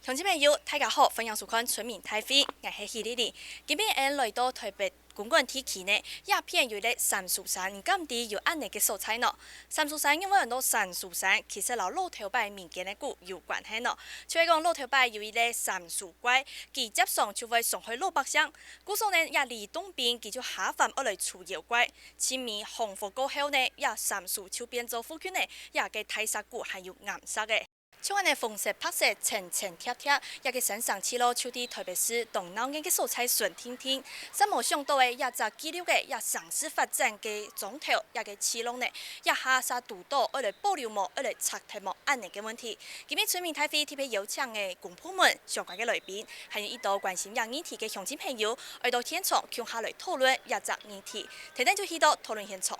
乡亲朋友，大家好，欢迎收看《村民台飞》，我是喜丽丽。今日来到台北公馆天气呢，鸦片有咧杉树山，唔咁啲有安尼嘅素材咯。杉树山因为很多杉树山，其实老老头摆民间嘅故有关系咯。就係講老頭擺有一個杉樹怪，佢接上就會上去老百姓。古時呢，也離東邊佢就下凡而來除妖怪。前面紅火過後呢，也杉樹就變做附近呢，也嘅大沙谷係有顏色嘅。像安尼紅色、白色、層層貼貼，也嘅身上似咯，像啲台北市動腦眼嘅素材順天天。真冇想到嘅，也就記錄嘅，也城市發展嘅總頭，也嘅市容呢，也下沙堵到，而來保留冇，而來拆題冇安尼嘅問題。今日村民台飛特別邀請嘅公僕們相關嘅來賓，還有一道關心亞議題嘅鄉親朋友，來到現場共下來討論一隻議題。聽聽就去到討論現場。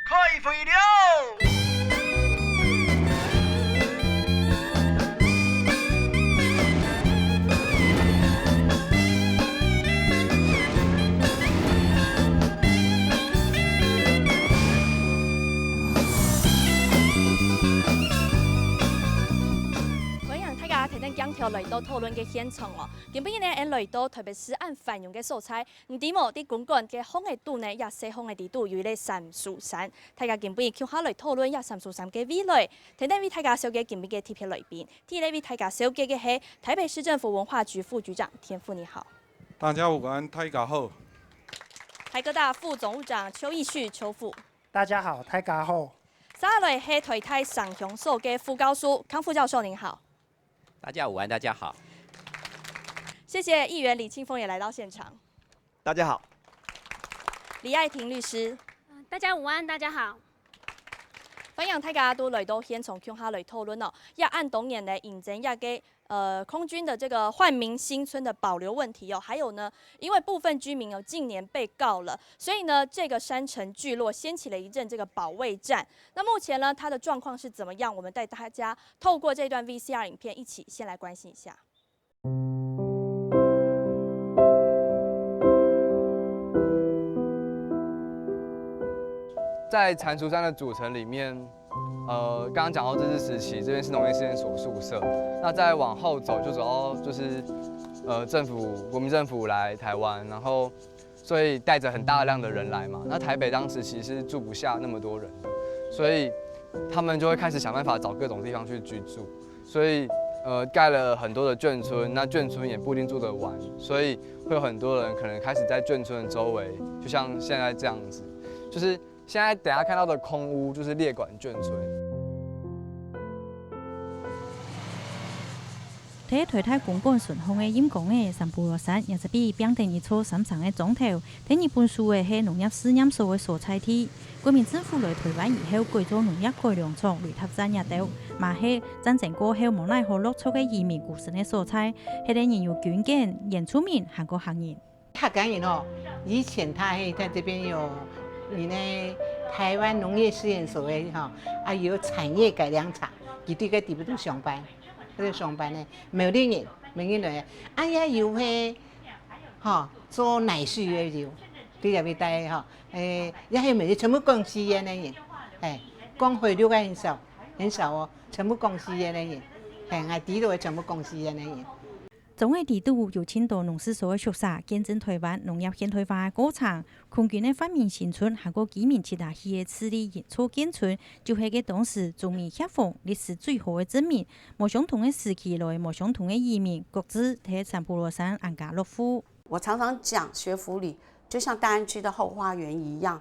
開會了！兩條來到討論嘅現場哦，今晡日呢，來到特別是按繁榮嘅素材，唔啲冇啲公館嘅風嘅度呢，也西風嘅地度有咧杉樹山，大家今晡日叫下來討論一杉樹山嘅未來，聽聽為大家小嘅今晡嘅特別來賓，第一位為大家小嘅係台北市政府文化局副局長田富，你好。大家午安，大家好。台科大副總務長邱義旭，邱副。大家好，大家好。下來係台大上鄉所嘅副教授康副教授，您好。大家午安，大家好。謝謝議員李慶豐也來到現場。大家好。李愛婷律師。大家午安，大家好。歡迎大家都來到現場，共下來討論哦。要按當年的引證一個空軍的這個煥民新村的保留問題哦，還有呢，因為部分居民有近年被告了，所以呢，這個山城聚落掀起了一陣這個保衛戰。那目前呢，它的狀況是怎麼樣？我們帶大家透過這段 VCR 影片一起先來關心一下。在蟾蜍山的组成里面，刚刚讲到日治时期，这边是农业试验所宿舍。那再往后走，就走到就是国民政府来台湾，然后所以带着很大量的人来嘛。那台北当时其实是住不下那么多人的，所以他们就会开始想办法找各种地方去居住。所以盖了很多的眷村，那眷村也不一定住得完，所以会有很多人可能开始在眷村的周围，就像现在这样子，就是现在等下看到的空屋就是列管眷村。喺台大公館順風嘅陰公嘅杉布羅山，也是比變成一座深層嘅總頭。第二本書嘅係農業試驗所嘅所在地。國民政府來台灣以後，改做農業改良場、雷塔站也到，嘛係戰爭過後無奈何落出嘅移民故事嘅所在，係令人有捐建、原住民韓國行人。客家人哦，以前他在這邊有你呢台灣農業試驗所嘅哈，啊有產業改良場，佢對個地方都上班。喺度上班呢，冇啲人，冇人來，哎呀又去，嚇做奶水嘅就，啲入邊帶嚇，也係咪全部公司嘅呢人，光匯率嘅很少哦，全部公司嘅呢人，係地度全部公司嘅呢人。總嘅地度有青島農事所嘅宿舍，見證台灣農業現代化嘅過程。空軍嘅煥民新村係個居民其他縣嘅市里營造建村，就係個當時族民協防歷史最好嘅證明。冇相同嘅時期來，冇相同嘅移民，各自喺杉布羅山安家樂福。我常常講學府里就像大安區的後花園一樣，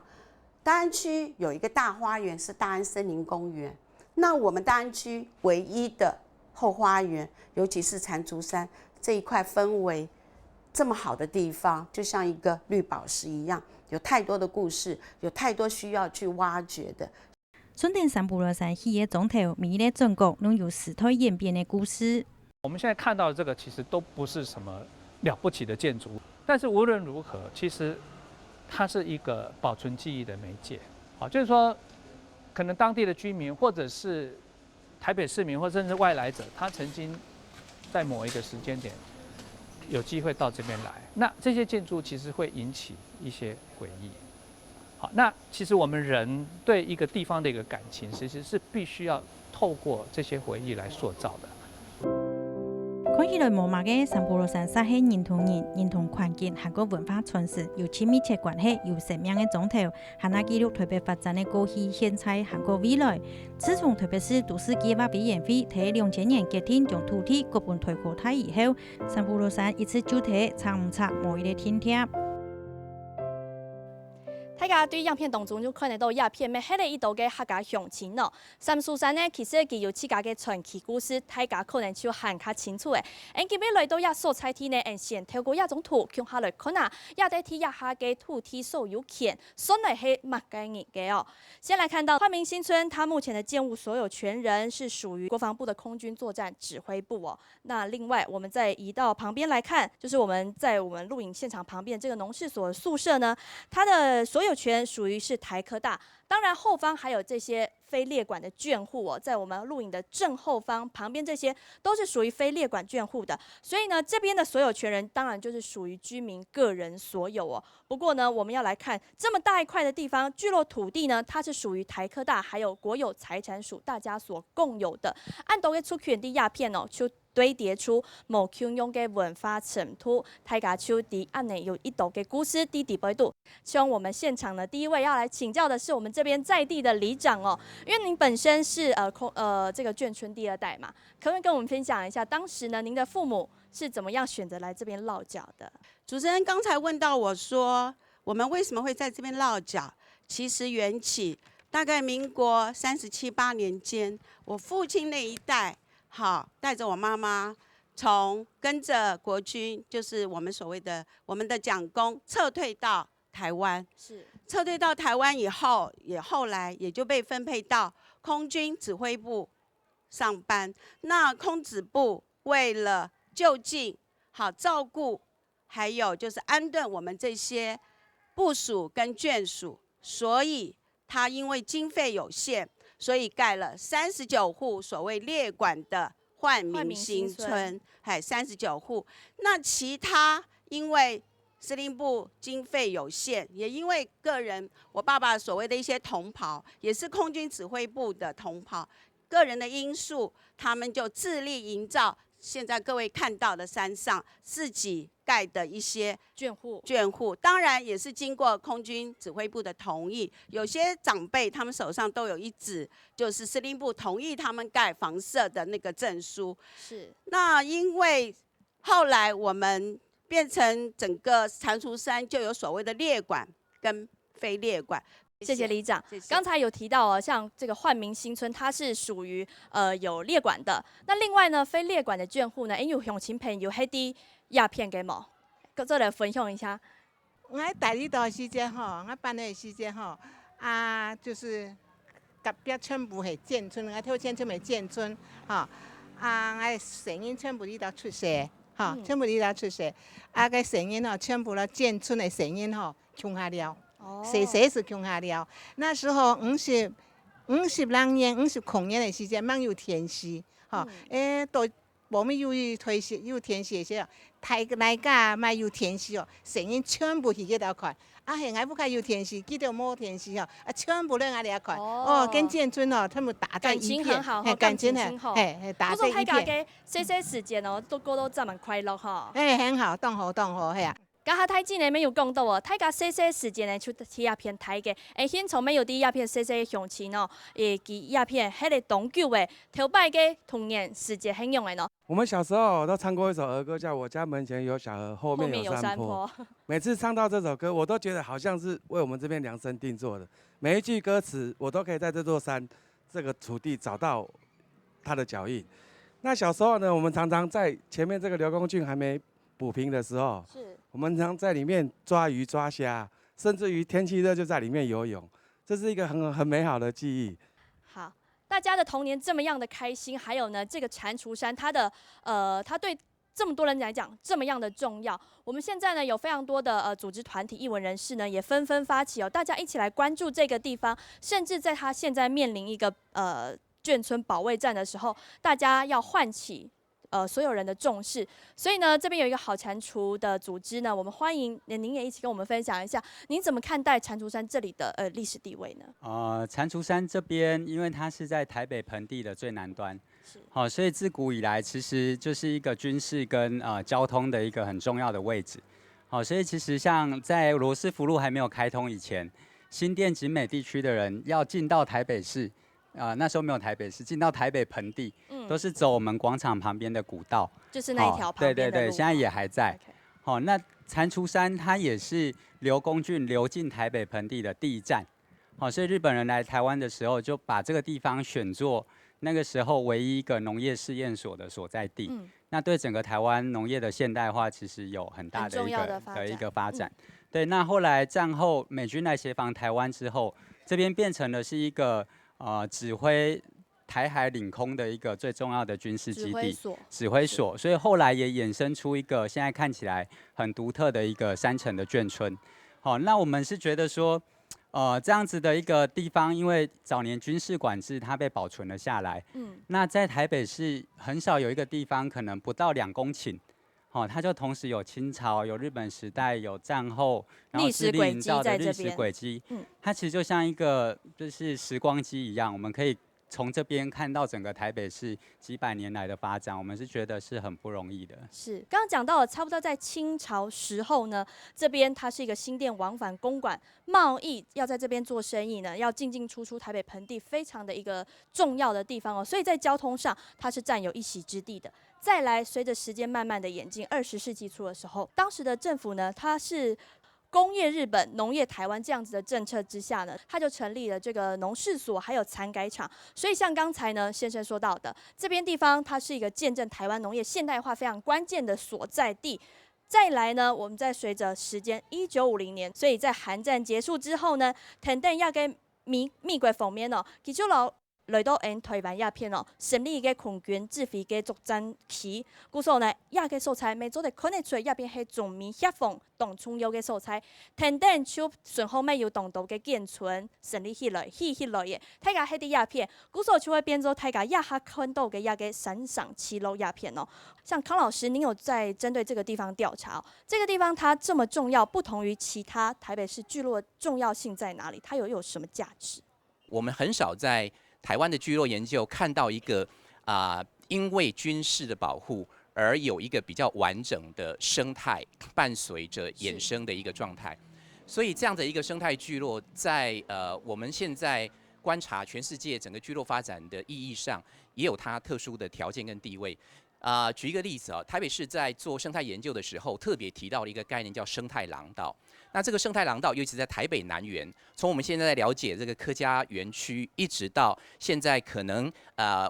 大安區有一個大花園是大安森林公園，那我們大安區唯一的後花園，尤其是蟾蜍山這一塊氛圍這麼好的地方，就像一個綠寶石一樣，有太多的故事，有太多需要去挖掘的。順天杉布羅山起嘅總頭，迷咧中國擁有時代演變嘅故事。我們現在看到的這個其實都不是什麼了不起的建築，但是無論如何，其實它是一個保存記憶的媒介。好，就是說，可能當地的居民，或者是台北市民，或甚至外來者，他曾經在某一個時間點有機會到這邊來，那這些建築其實會引起一些回憶。好，那其實我們人對一個地方的一個感情，其實是必須要透過這些回憶來塑造的。看起来无嘛嘅三普罗山煞系认同人、认同环境和个文化传承有亲密切关系、有生命嘅总头，还那记录特别发展嘅过去、现在和个未来。自从特别是都市计划委员会喺2000年决定将土地各半退扩大以后，三普罗山一次就睇查唔查无一个天贴。大家对影片当中就看得到影片咩，迄个一道嘅客家乡亲咯。三苏山呢，其实佢有自家嘅传奇故事，大家可能就很较清楚嘅。今日来到一所在地呢，先透过一种图，向下来看下，一地地一下嘅土地所有权，算来系乜嘅人嘅哦。先来看到焕民新村，它目前的建物所有权人是属于国防部的空军作战指挥部哦。那另外，我们再移到旁边来看，就是我们录影现场旁边这个农事所宿舍呢，它的所有权属于是台科大，当然后方还有这些非列管的眷户哦，在我们录影的正后方旁边这些都是属于非列管眷户的，所以呢，这边的所有权人当然就是属于居民个人所有哦。不过呢，我们要来看这么大一块的地方，聚落土地呢，它是属于台科大还有国有财产署大家所共有的，按到嘅出权的鸦片哦，就堆叠出某腔用嘅文化尘土，大家就伫安内有一道嘅故事伫底背度。希望我们现场的第一位要来请教的是我们这边在地的里长哦，因为您本身是这个眷村第2代嘛，可不可以跟我们分享一下当时呢您的父母是怎么样选择来这边落脚的？主持人刚才问到我说，我们为什么会在这边落脚？其实缘起大概民国37、8年间，我父亲那一代。好，带着我妈妈跟着国军，就是我们所谓的我们的蒋公撤退到台湾。是撤退到台湾以后，后来也就被分配到空军指挥部上班。那空指部为了就近好照顾，还有就是安顿我们这些部属跟眷属，所以他因为经费有限。所以盖了39户所谓列管的焕民新村，39户。那其他因为司令部经费有限，也因为个人，我爸爸所谓的一些同袍，也是空军指挥部的同袍，个人的因素，他们就致力营造现在各位看到的山上自己盖的一些眷户，当然也是经过空军指挥部的同意。有些长辈他们手上都有一纸，就是司令部同意他们盖房舍的那个证书。是。那因为后来我们变成整个蟾蜍山就有所谓的列管跟非列管。谢谢里长。刚才有提到哦，像这个焕民新村，它是属于有列管的。那另外呢，非列管的眷户呢，有乡亲朋友迄啲鸦片嘅冇，再来分享一下。我大里岛时间吼，我搬来时间吼，就是隔壁全部系建村，我跳建村系建村，吼，我成员全部里头出世，吼，全部里头出世，个成员吼，全部了建村的成员吼，穷下了。谁是穷下了？那时候50年空年的时间，蛮有天时，哈，都我们有推时有天时些，大家蛮有天时哦，成员全部去嗰度看，现在不看有天时，记得冇天时哦，全部人嚟看，哦，跟建村哦，他们打在一片，感情很好，感情很好，打在一片。不过大家嘅这些时间哦，都过得这么快乐哈。很好，当好，系啊。刚下太近呢，没有讲到哦，大家细细时间呢，就睇鸦片睇嘅，现从没有啲鸦片细细乡亲哦，记鸦片迄个长久的头摆嘅童年时节很用的喏。我们小时候都唱过一首儿歌，叫《我家门前有小河，后面有山坡》。每次唱到这首歌，我都觉得好像是为我们这边量身定做的。每一句歌词，我都可以在这座山、这个土地找到它的脚印。那小时候呢，我们常常在前面这个刘公郡还没补平的时候，我们常在里面抓鱼抓虾，甚至于天气热就在里面游泳，这是一个很美好的记忆。好，大家的童年这么样的开心，还有呢，这个蟾蜍山它对这么多人来讲这么样的重要。我们现在呢有非常多的组织团体、艺文人士呢也纷纷发起哦，大家一起来关注这个地方，甚至在它现在面临一个眷村保卫战的时候，大家要唤起所有人的重视。所以呢，这边有一个好蟾蜍的组织呢，我们欢迎您也一起跟我们分享一下，您怎么看待蟾蜍山这里的历史地位呢？蟾蜍山这边，因为它是在台北盆地的最南端，好，所以自古以来其实就是一个军事跟交通的一个很重要的位置。好，所以其实像在罗斯福路还没有开通以前，新店景美地区的人要进到台北市，那时候没有台北市，进到台北盆地，都是走我们广场旁边的古道，就是那一条旁边的路。对，现在也还在。好，那蟾蜍山它也是刘公俊流进台北盆地的第一站。好，所以日本人来台湾的时候，就把这个地方选作那个时候唯一一个农业试验所的所在地。那对整个台湾农业的现代化其实有很大的一个发展。对，那后来战后美军来协防台湾之后，这边变成了是一个指挥台海领空的一个最重要的军事基地，指挥所。所以后来也衍生出一个现在看起来很独特的一个3层的眷村。好，那我们是觉得说，这样子的一个地方，因为早年军事管制它被保存了下来。那在台北市很少有一个地方可能不到2公顷。它就同时有清朝、有日本时代、有战后，然后致力营造的历史轨迹。它其实就像一个就是时光机一样，我们可以从这边看到整个台北市几百年来的发展，我们是觉得是很不容易的。是，刚刚讲到了，差不多在清朝时候呢，这边它是一个新店往返公馆，贸易要在这边做生意呢，要进进出出台北盆地非常的一个重要的地方哦，所以在交通上它是占有一席之地的。再来，随着时间慢慢的演进，20世纪初的时候，当时的政府呢，它是工业日本、农业台湾这样子的政策之下呢，它就成立了这个农事所，还有蚕改场。所以像刚才呢先生说到的，这边地方它是一个见证台湾农业现代化非常关键的所在地。再来呢，我们再随着时间，1950年，所以在韩战结束之后呢，田登亚跟美國方面哦，其實來到台灣鴉片哦，成立嘅空軍指揮嘅作戰期，故所呢，亞嘅素材未做得看得出鴉片係中美協防當重要嘅素材，等等就順後尾要動到嘅建村成立起來嘅，大家喺啲鴉片，故所就會變做大家亞下看到嘅亞嘅山上七樓鴉片哦。像康老師，您有在針對這個地方調查，這個地方它這麼重要，不同於其他台北市聚落重要性在哪裡？它有什麼價值？我們很少在台灣的聚落研究看到一個因為軍事的保護而有一個比較完整的生態伴隨着衍生的一個狀態，所以這樣的一個生態聚落在我們現在觀察全世界整個聚落發展的意義上，也有它特殊的條件跟地位。舉一個例子啊，台北市在做生態研究的時候，特別提到了一個概念叫生態廊道。那這個生態廊道，尤其在台北南園，從我們現在在了解這個客家園區，一直到現在可能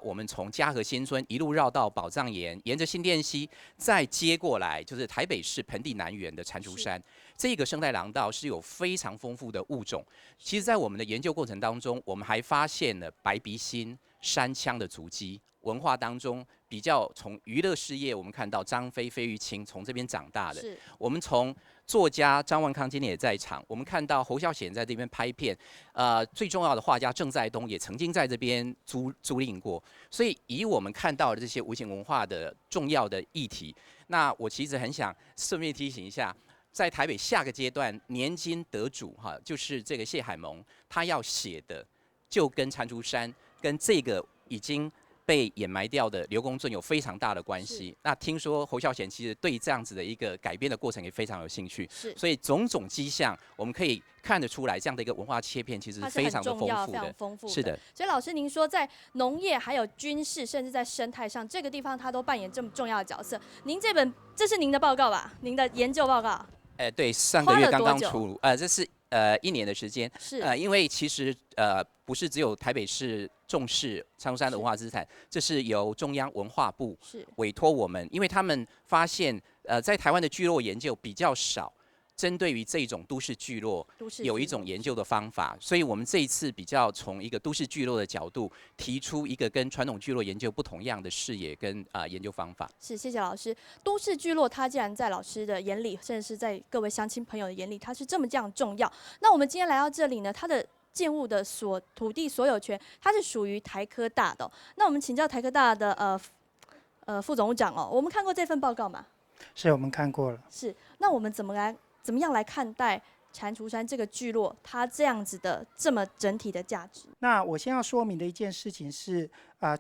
我們從嘉禾新村一路繞到寶藏岩，沿着新店溪再接過來，就是台北市盆地南園的蟾蜍山。這個生態廊道是有非常豐富的物種。其實在我們的研究過程當中，我們還發現了白鼻心、山羌的足跡。文化當中比較從娛樂事業，我們看到張飛、費玉清從這邊長大的。我們從作家張萬康今天也在場，我們看到侯孝賢在這邊拍片，最重要的畫家鄭在東也曾經在這邊租賃過。所以以我們看到的這些無形文化的重要的議題，那我其實很想順便提醒一下，在台北下個階段年金得主就是這個謝海盟，他要寫的就跟蟾蜍山跟這個已經被掩埋掉的劉公圳有非常大的關係。那聽說侯孝賢其實對這樣子的一個改編的過程也非常有興趣。所以種種跡象，我們可以看得出來，這樣的一個文化切片其實是非常的豐富的。是的。所以老師您說，在農業、還有軍事，甚至在生態上，這個地方它都扮演這麼重要的角色。您這是您的報告吧？您的研究報告？對，上個月剛剛出爐。這是1年的時間。是。因為其實不是只有台北市重視蟾蜍山的文化資產，這是由中央文化部委託我們，因為他們發現，在台灣的聚落研究比較少，針對於這種都市聚落有一種研究的方法，所以我們這一次比較從一個都市聚落的角度，提出一個跟傳統聚落研究不同樣的視野跟研究方法。是，謝謝老師。都市聚落，它既然在老師的眼裡，甚至是在各位鄉親朋友的眼裡，它是這麼這樣重要。那我們今天來到這裡呢，它的建物的土地所有權，它是屬於台科大的。那我們請教台科大的副總務長哦，我們看過這份報告嗎？是，我們看過了。是，那我們怎麼樣來看待蟾蜍山这个聚落它这样子的这么整体的价值？那我先要说明的一件事情是，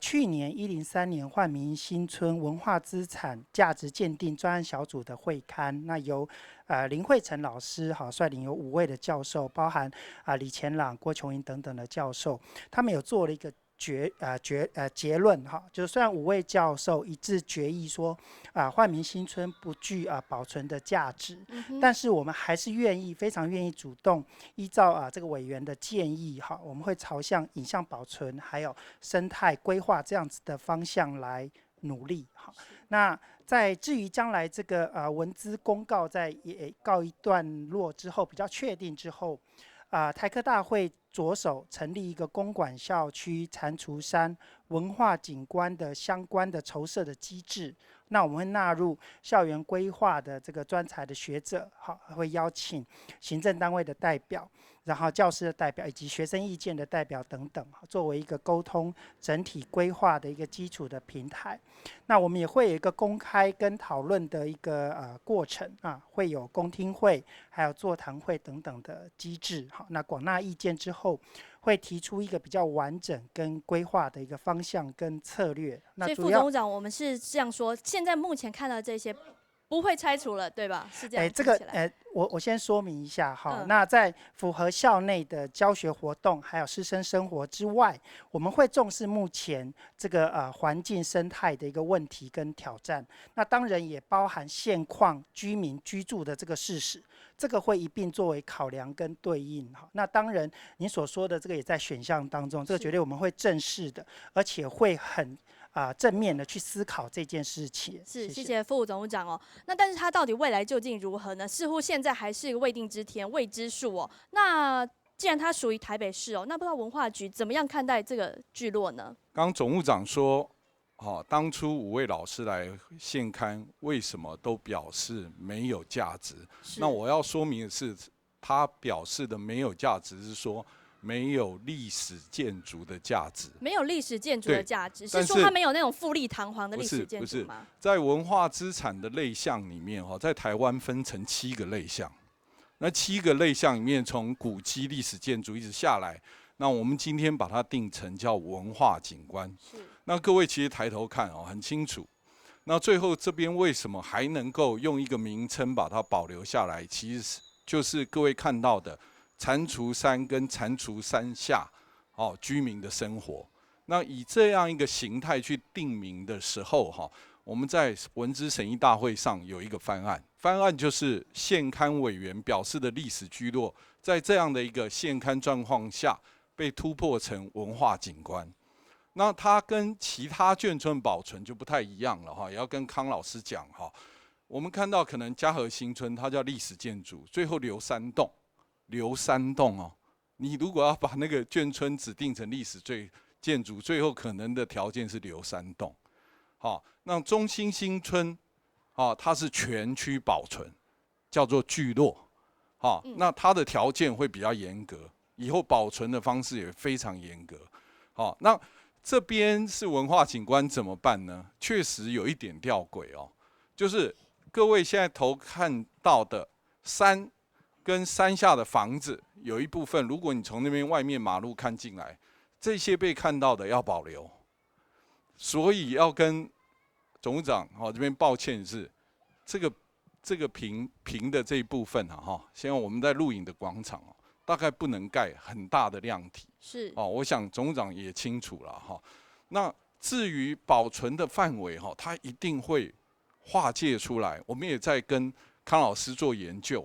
去年103年煥民新村文化资产价值鉴定专案小组的会勘，那由林慧成老师率领有5位的教授，包含李乾朗、郭琼英等等的教授，他们有做了一个结论就是虽然5位教授一致决议说煥民新村不具保存的价值，但是我们还是非常愿意主动依照这个委员的建议我们会朝向影像保存还有生态规划这样子的方向来努力那至于将来这个文资公告也告一段落之后，比较确定之后，台科大会着手成立一个公馆校区蟾蜍山文化景观的相关的筹设的机制。那我们会纳入校园规划的这个专才的学者，会邀请行政单位的代表，然后教师的代表以及学生意见的代表等等，作为一个沟通整体规划的一个基础的平台。那我们也会有一个公开跟讨论的一个过程会有公听会，还有座谈会等等的机制。那广纳意见之后，会提出一个比较完整跟规划的一个方向跟策略。那所以副董事长，我们是这样说，现在目前看到这些不会拆除了，对吧？是这样。这个我先说明一下那在符合校内的教学活动还有师生生活之外，我们会重视目前这个环境生态的一个问题跟挑战。那当然也包含现况居民居住的这个事实，这个会一并作为考量跟对应。那当然您所说的这个也在选项当中，这个绝对我们会正视的，而且会很正面的去思考这件事情。谢谢副董事长那但是它到底未来究竟如何呢？似乎现在还是一个未定之天、未知数那既然它属于台北市那不知道文化局怎么样看待这个聚落呢？刚总务长说，当初5位老师来现勘，为什么都表示没有价值？那我要说明的是，他表示的没有价值是说，没有历史建筑的价值，没有历史建筑的价值，是说它没有那种富丽堂皇的历史建筑吗？在文化资产的类项里面，在台湾分成7个类项，那7个类项里面，从古迹、历史建筑一直下来，那我们今天把它定成叫文化景观。那各位其实抬头看很清楚，那最后这边为什么还能够用一个名称把它保留下来？其实就是各位看到的。蟾蜍山跟蟾蜍山下居民的生活，那以这样一个形态去定名的时候我们在文资审议大会上有一个翻案就是现勘委员表示的历史聚落，在这样的一个现勘状况下被突破成文化景观。那它跟其他眷村保存就不太一样了也要跟康老师讲我们看到可能嘉禾新村它叫历史建筑，最后留3栋。你如果要把那个眷村指定成历史建筑，最后可能的条件是留3栋。那中兴新村，它是全区保存，叫做聚落。那它的条件会比较严格，以后保存的方式也非常严格。那这边是文化景观怎么办呢？确实有一点吊诡就是各位现在看到的山。跟山下的房子有一部分，如果你从那边外面马路看进来，这些被看到的要保留，所以要跟总务长这边抱歉的是，这个平的这一部分现在我们在录影的广场大概不能盖很大的量体，我想总务长也清楚了那至于保存的范围它一定会划界出来，我们也在跟康老师做研究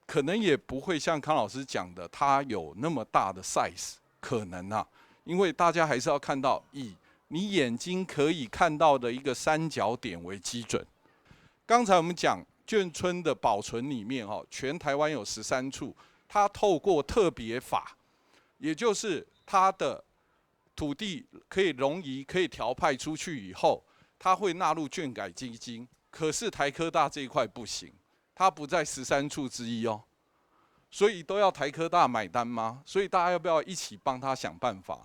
可能也不会像康老师讲的，它有那么大的 size， 可能因为大家还是要看到以你眼睛可以看到的一个三角点为基准。刚才我们讲眷村的保存里面全台湾有13处，它透过特别法，也就是它的土地可以容移、可以调派出去以后，它会纳入眷改基金。可是台科大这一块不行。它不在13处之一所以都要台科大买单吗？所以大家要不要一起帮他想办法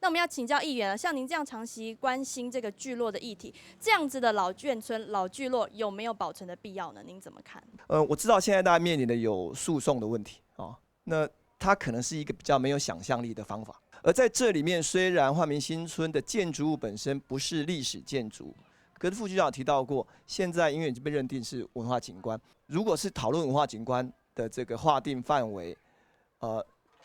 那我们要请教议员了，像您这样长期关心这个聚落的议题，这样子的老眷村、老聚落有没有保存的必要呢？您怎么看？我知道现在大家面临的有诉讼的问题，哦，那它可能是一个比较没有想象力的方法。而在这里面，虽然煥民新村的建筑物本身不是历史建筑，可是副局长提到过，现在因为已经被认定是文化景观，如果是讨论文化景观的这个划定范围，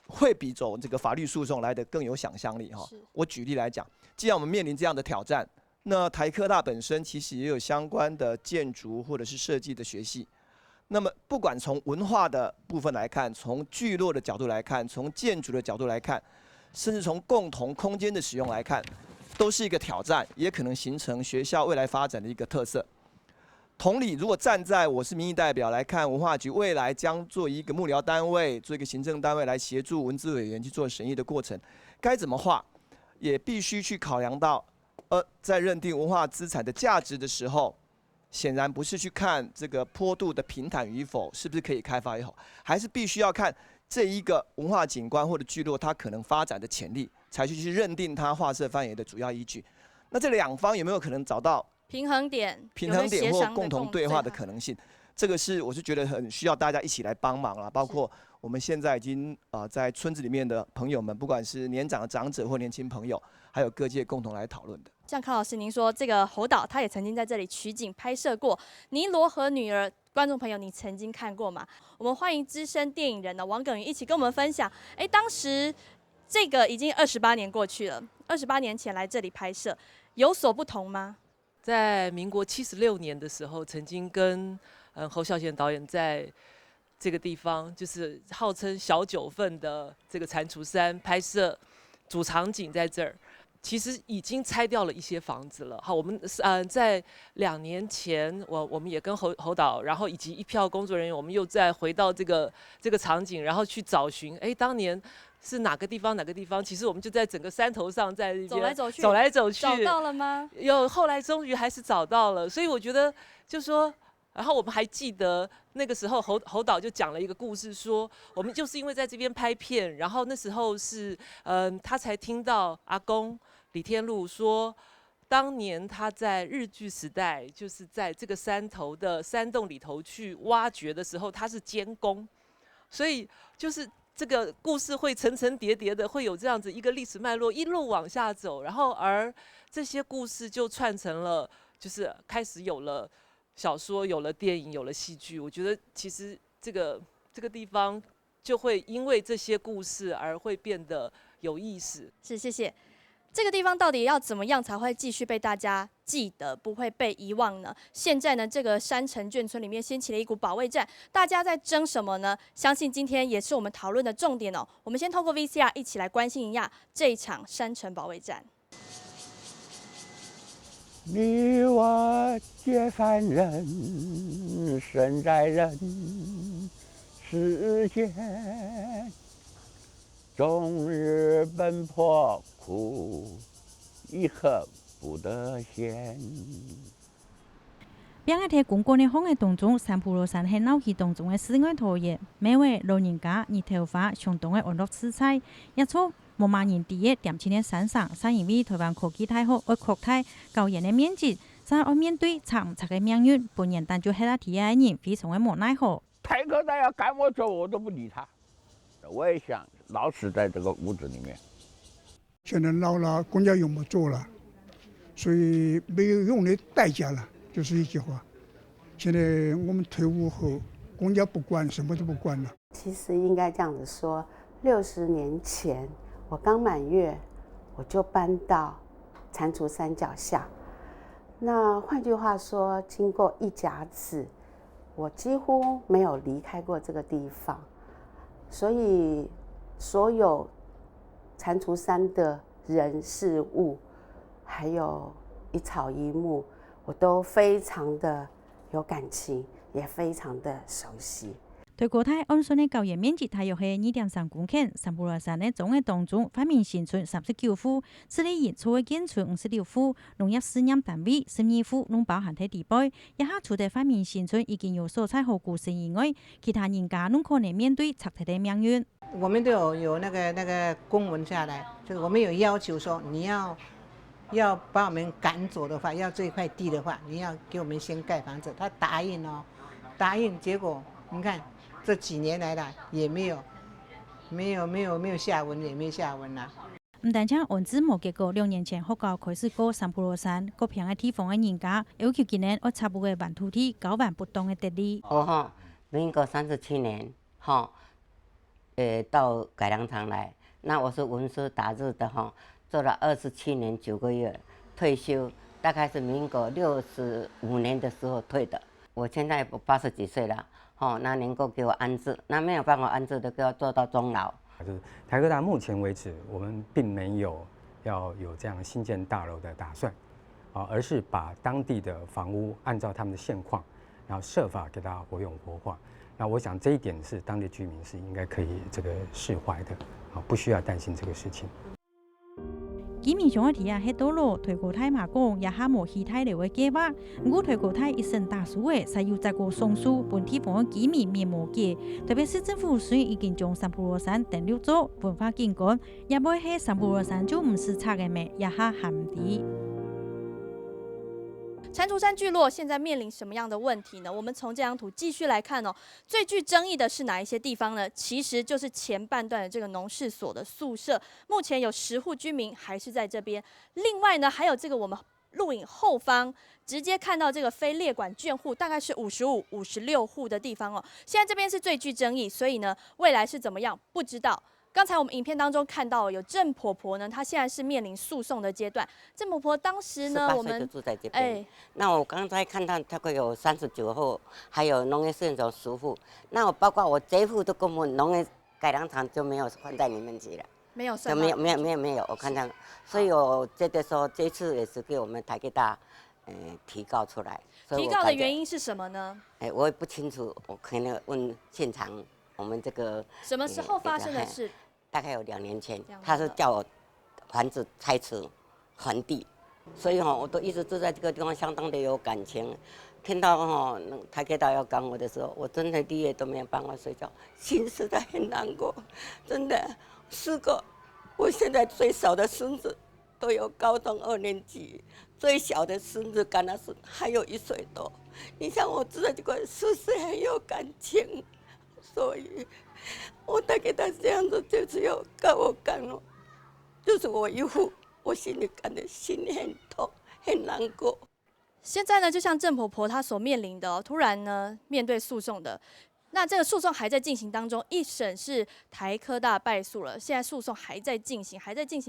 会比走这个法律诉讼来的更有想象力哈。我举例来讲，既然我们面临这样的挑战，那台科大本身其实也有相关的建筑或者是设计的学系。那么不管从文化的部分来看，从聚落的角度来看，从建筑的角度来看，甚至从共同空间的使用来看，都是一个挑战，也可能形成学校未来发展的一个特色。同理，如果站在我是民意代表来看，文化局未来将做一个幕僚单位，做一个行政单位来协助文资委员去做审议的过程，该怎么画，也必须去考量到，在认定文化资产的价值的时候，显然不是去看这个坡度的平坦与否，是不是可以开发也好，还是必须要看这一个文化景观或者聚落它可能发展的潜力，才去认定它划设范围的主要依据。那这两方有没有可能找到平衡点或共同对话的可能性？这个我是觉得很需要大家一起来帮忙啦，包括我们现在已经在村子里面的朋友们，不管是年长的长者或年轻朋友，还有各界共同来讨论的。像康老师您说，这个侯导他也曾经在这里取景拍摄过《尼罗河女儿》，观众朋友你曾经看过吗？我们欢迎资深电影人呢王耿瑜一起跟我们分享。当时这个已经28年过去了，28年前来这里拍摄，有所不同吗？在民国76年的时候，曾经跟侯孝贤导演在这个地方，就是号称小9份的这个蟾蜍山拍摄主场景在这儿。其实已经拆掉了一些房子了。好，我们在2年前，我们也跟侯导，然后以及一票工作人员，我们又再回到这个场景，然后去找寻，当年是哪个地方？其实我们就在整个山头上，在那边走来走去，找到了吗？后来终于还是找到了。所以我觉得，就说。然后我们还记得那个时候侯导就讲了一个故事，说我们就是因为在这边拍片，然后那时候是他才听到阿公李天禄说，当年他在日据时代，就是在这个山头的山洞里头去挖掘的时候，他是监工，所以就是这个故事会层层叠叠的，会有这样子一个历史脉络一路往下走，然后而这些故事就串成了，就是开始有了小说，有了电影，有了戏剧。我觉得其实这个地方就会因为这些故事而会变得有意思。是，谢谢。这个地方到底要怎么样才会继续被大家记得，不会被遗忘呢？现在呢，这个山城眷村里面掀起了一股保卫战，大家在争什么呢？相信今天也是我们讨论的重点哦。我们先透过 VCR 一起来关心一下这一场山城保卫战。你我皆凡人，身在人世间，终日奔波苦，一刻不得闲。边喺公共嘅空嘅當中，三浦路山係鬧氣當中嘅室外陶冶，每位老人家熱頭髮相當嘅娛樂色彩，一出無萬年第一點前嘅山上，山因為台灣科技太好，而擴大教研嘅面積，山要面對長長嘅命運，本人但就係他提嘅人非常嘅無奈何。台科大要趕我走，我都不理他。我也想老死在這個屋子裡面。現在老了，公家用不做了，所以沒有用的代價了，就是一句話。現在我們退伍後，公家不管，什麼都不管了。其實應該這樣子說，60年前我剛滿月，我就搬到蟾蜍山腳下。那換句話說，經過一甲子，我幾乎沒有離開過這個地方，所以所有蟾蜍山的人事物，還有一草一木，我都非常的有感情，也非常的熟悉。台科大安順嘅教研面積大約係2.3公頃，三浦路山嘅總嘅當中，發明新村39戶，市里現厝嘅建村56戶，農業試驗單位12戶，攏包含喺地背。一下除咗發明新村已經有所採好故事以外，其他人家攏可能面對拆台嘅命運。我們都有那個公文下來，就是我們有要求說，你要把我們趕走的話，要這塊地的話，你要給我們先蓋房子。他答應哦，答應，結果你看。这几年来了也没有下文，也没有下文啦。唔但只案子冇結果，2年前學校開始過三浦羅山各平嘅地方嘅人家，要求今年我差不多萬土地9萬不同嘅地理。民國37年，到改良場來，那我是文書打字的做了27年9個月，退休，大概是民國65年的時候退的。我現在80幾歲了，那能夠給我安置，那沒有辦法安置的，給我做到終老。就是台科大目前為止，我們並沒有要有這樣新建大樓的打算，而是把當地的房屋按照他們的現況，然後設法給它活用活化。那我想這一點是當地居民是應該可以這個釋懷的，不需要擔心這個事情。居民想要提下，喺道路推高台嘛講，也下無起太流嘅計劃。如果推高台一生大數嘅，才有再過松樹，本地方嘅居民面無嘅。特別市政府雖然已經將三浦羅山登錄做文化景觀，也唔係三浦羅山就唔是差嘅咩，也下含啲。蟾蜍山聚落现在面临什么样的问题呢？我们从这张图继续来看哦。最具争议的是哪一些地方呢？其实就是前半段的这个农事所的宿舍，目前有10户居民还是在这边。另外呢，还有这个我们录影后方直接看到这个非列管眷户，大概是55、56户的地方哦。现在这边是最具争议，所以呢，未来是怎么样不知道。刚才我们影片当中看到有郑婆婆呢，她现在是面临诉讼的阶段。郑婆婆当时呢，我们就住在这边。那我刚才看到大概有39户，还有农业试验所10户。那我包括我这户都根本农业改良场就没有放在里面去了，没有算，没有，我看到，所以我觉得说这次也是给我们台科大提告出来。提告的原因是什么呢？我也不清楚，我可能问现场。我们这个什么时候发生的事？大概有2年前，他是叫我房子拆除还地，所以我都一直住在这个地方，相当的有感情。听到台科大要赶我的时候，我真的第一夜都没有办法睡觉，心实在很难过，真的4个，我现在最小的孙子都有高中2年级，最小的孙子刚那是还有1岁多。你像我住在这个是不是很有感情？所以，我大概他这样子，就是要告我干了，就是我一户，我心里感觉心很痛，很难过。现在呢，就像郑婆婆她所面临的突然呢面对诉讼的，那这个诉讼还在进行当中，一审是台科大败诉了，现在诉讼还在进行，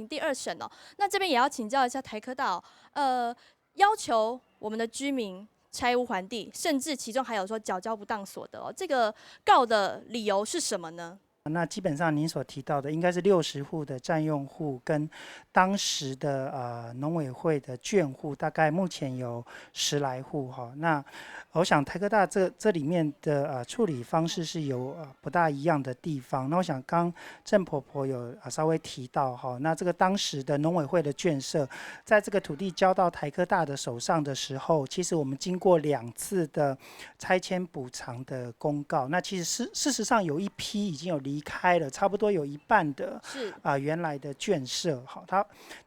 第2审哦。那这边也要请教一下台科大要求我们的居民拆屋还地，甚至其中还有说缴交不当所得哦，这个告的理由是什么呢？那基本上您所提到的应该是60户的占用户跟当时的农委会的眷户，大概目前有10来户哈。那我想台科大这里面的处理方式是有不大一样的地方。那我想刚郑婆婆有稍微提到哈，那这个当时的农委会的眷舍，在这个土地交到台科大的手上的时候，其实我们经过2次的拆迁补偿的公告，那其实事实上有一批已经有离开了，差不多有1半的原来的眷舍，好，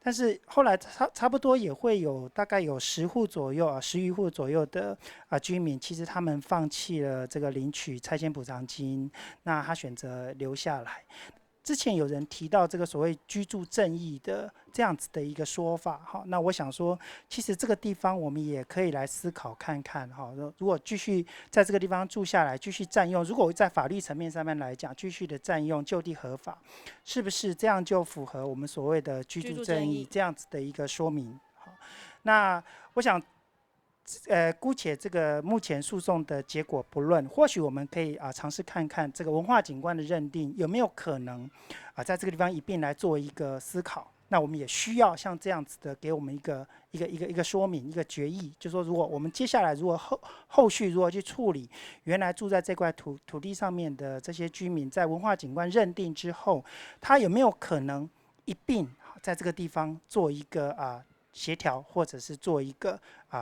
但是后来差不多也会有大概有10户左右10余户左右的居民，其实他们放弃了这个领取拆迁补偿金，那他选择留下来。之前有人提到这个所谓居住正义的这样子的一个说法，哈，那我想说，其实这个地方我们也可以来思考看看，哈，如果继续在这个地方住下来，继续占用，如果在法律层面上面来讲，继续的占用就地合法，是不是这样就符合我们所谓的居住正义这样子的一个说明？好，那我想。姑且这个目前诉讼的结果不论，或许我们可以尝试看看这个文化景观的认定有没有可能在这个地方一并来做一个思考。那我们也需要像这样子的给我们一个说明，一个决议，就是说如果我们接下来如果后续如何去处理原来住在这块土地上面的这些居民，在文化景观认定之后，他有没有可能一并在这个地方做一个协调，或者是做一个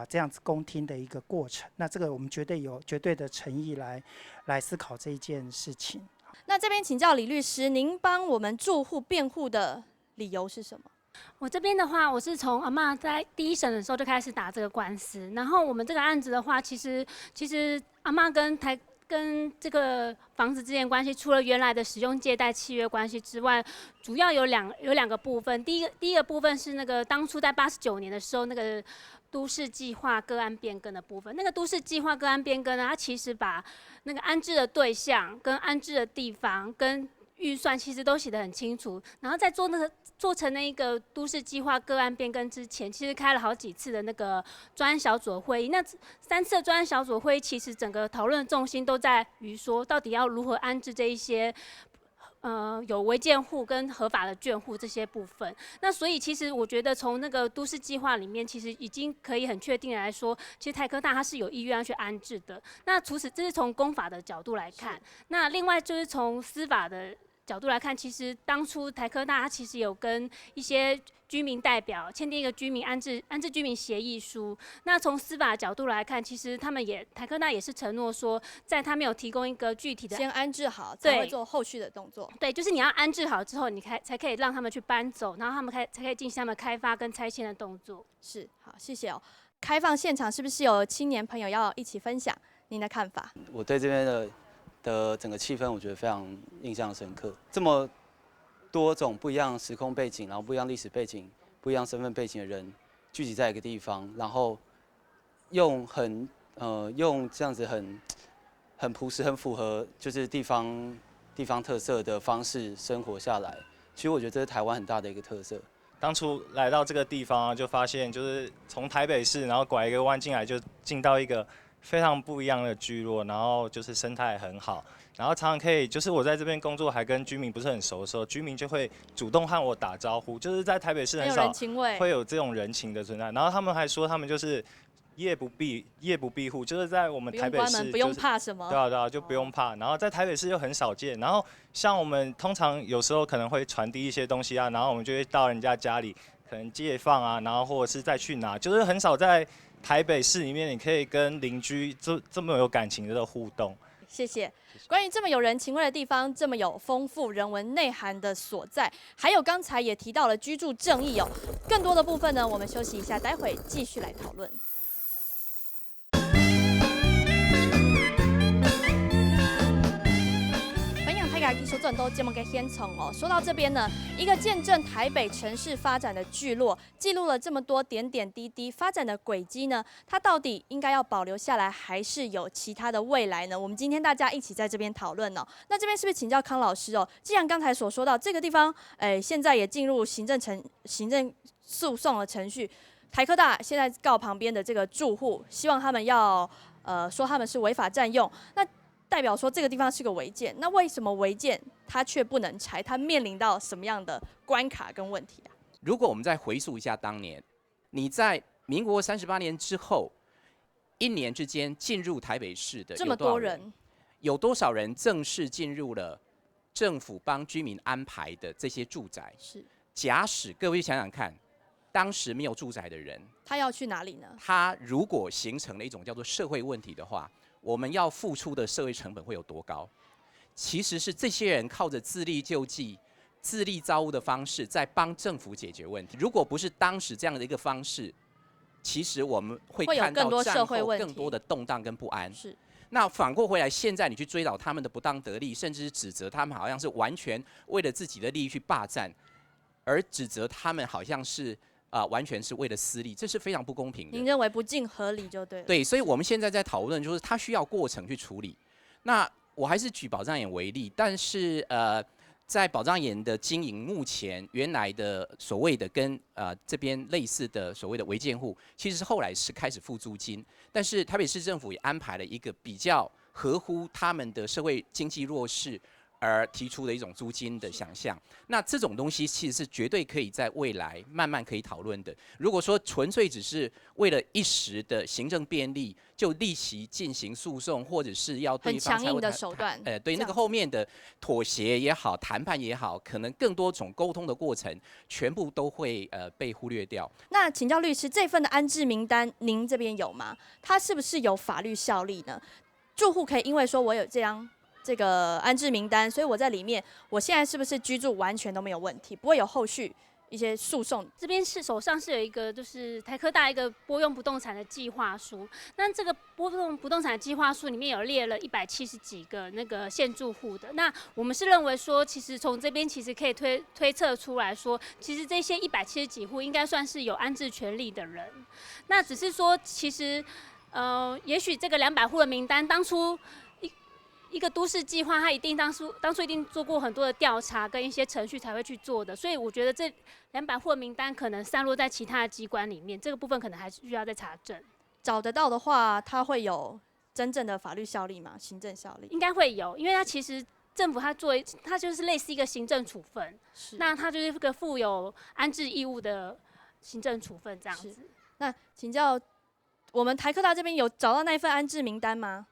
这样子公听的一个过程，那这个我们绝对有绝对的诚意来思考这一件事情。那这边请教李律师，您帮我们住户辩护的理由是什么？我这边的话，我是从阿嬷在第1审的时候就开始打这个官司，然后我们这个案子的话，其实阿嬷跟跟这个房子之间的关系，除了原来的使用借贷契约关系之外，主要有两个部分。第一个部分是那个当初在89年的时候那个都市计划个案变更的部分。那个都市计划个案变更呢，它其实把那个安置的对象、跟安置的地方、跟预算其实都写得很清楚。然后在做成那一个都市计划个案变更之前，其实开了好几次的那个专案小组的会议。那3次的专案小组会议，其实整个讨论的重心都在于说，到底要如何安置这一些有违建户跟合法的眷户这些部分。那所以其实我觉得从那个都市计划里面，其实已经可以很确定的来说，其实台科大它是有意愿要去安置的。那除此，这是从公法的角度来看。那另外就是从司法的角度来看，其实当初台科大它其实有跟一些居民代表签订一个居民安置居民协议书。那从司法角度来看，其实台科大也是承诺说，在他没有提供一个具体的先安置好，才会做后续的动作。对，就是你要安置好之后，你才可以让他们去搬走，然后他们才可以进行他们开发跟拆迁的动作。是，好，谢谢哦。开放现场是不是有青年朋友要一起分享您的看法？我对这边的整个气氛，我觉得非常印象深刻。这么多种不一样时空背景，然后不一样历史背景、不一样身份背景的人聚集在一个地方，然后用这样子很朴实、很符合就是地方特色的方式生活下来。其实我觉得这是台湾很大的一个特色。当初来到这个地方就发现就是从台北市，然后拐一个弯进来，就进到一个非常不一样的聚落，然后就是生态很好，然后常常可以，就是我在这边工作还跟居民不是很熟的时候，居民就会主动和我打招呼，就是在台北市很少会有这种人情的存在。然后他们还说他们就是夜不闭户，就是在我们台北市、不用怕什么，对啊，就不用怕。然后在台北市又很少见，然后像我们通常有时候可能会传递一些东西啊，然后我们就会到人家家里可能借放啊，然后或者是再去拿，就是很少在台北市里面，你可以跟邻居这么有感情的互动。谢谢。关于这么有人情味的地方，这么有丰富人文内涵的所在，还有刚才也提到了居住正义哦，更多的部分呢，我们休息一下，待会继续来讨论。技术转都这么个现场哦。说到这边呢，一个见证台北城市发展的聚落，记录了这么多点点滴滴发展的轨迹呢，它到底应该要保留下来，还是有其他的未来呢？我们今天大家一起在这边讨论哦。那这边是不是请教康老师哦？既然刚才所说到这个地方，现在也进入行政诉讼的程序，台科大现在告旁边的这个住户，希望他们要说他们是违法占用，那代表说这个地方是个违建，那为什么违建它却不能拆？它面临到什么样的关卡跟问题啊？如果我们再回溯一下当年，你在民国38年之后，1年之间进入台北市的这么多人，有多少人正式进入了政府帮居民安排的这些住宅？是。假使各位想想看，当时没有住宅的人，他要去哪里呢？他如果形成了一种叫做社会问题的话，我们要付出的社会成本会有多高？其实是这些人靠着自力救济、自力造物的方式，在帮政府解决问题。如果不是当时这样的一个方式，其实我们会看到战后更多的动荡跟不安。是。那反过回来，现在你去追讨他们的不当得利，甚至是指责他们好像是完全为了自己的利益去霸占，而指责他们好像是完全是为了私利，这是非常不公平的。您认为不尽合理就对了。对，所以我们现在在讨论，就是它需要过程去处理。那我还是举保障岩为例，但是在保障岩的经营，目前原来的所谓的跟这边类似的所谓的违建户，其实是后来是开始付租金，但是台北市政府也安排了一个比较合乎他们的社会经济弱势而提出的一种租金的想象。那这种东西其实是绝对可以在未来慢慢可以讨论的。如果说纯粹只是为了一时的行政便利就立即进行诉讼，或者是要对方很强硬的手段，对那个后面的妥协也好、谈判也好，可能更多种沟通的过程，全部都会被忽略掉。那请教律师，这份的安置名单您这边有吗？它是不是有法律效力呢？住户可以因为说我有这个安置名单，所以我在里面，我现在是不是居住完全都没有问题，不会有后续一些诉讼。这边是手上是有一个就是台科大一个拨用不动产的计划书，那这个拨用不动产的计划书里面有列了170几个那个现住户的。那我们是认为说，其实从这边其实可以推测出来说，其实这些170几户应该算是有安置权利的人。那只是说，其实也许这个200户的名单当初。一个都市计划，它当初一定做过很多的调查跟一些程序才会去做的，所以我觉得这200户的名单可能散落在其他的机关里面，这个部分可能还是需要再查证。找得到的话，它会有真正的法律效力吗？行政效力？应该会有，因为它其实政府它就是类似一个行政处分，那它就是一个负有安置义务的行政处分这样子。那请教我们台科大这边有找到那一份安置名单吗？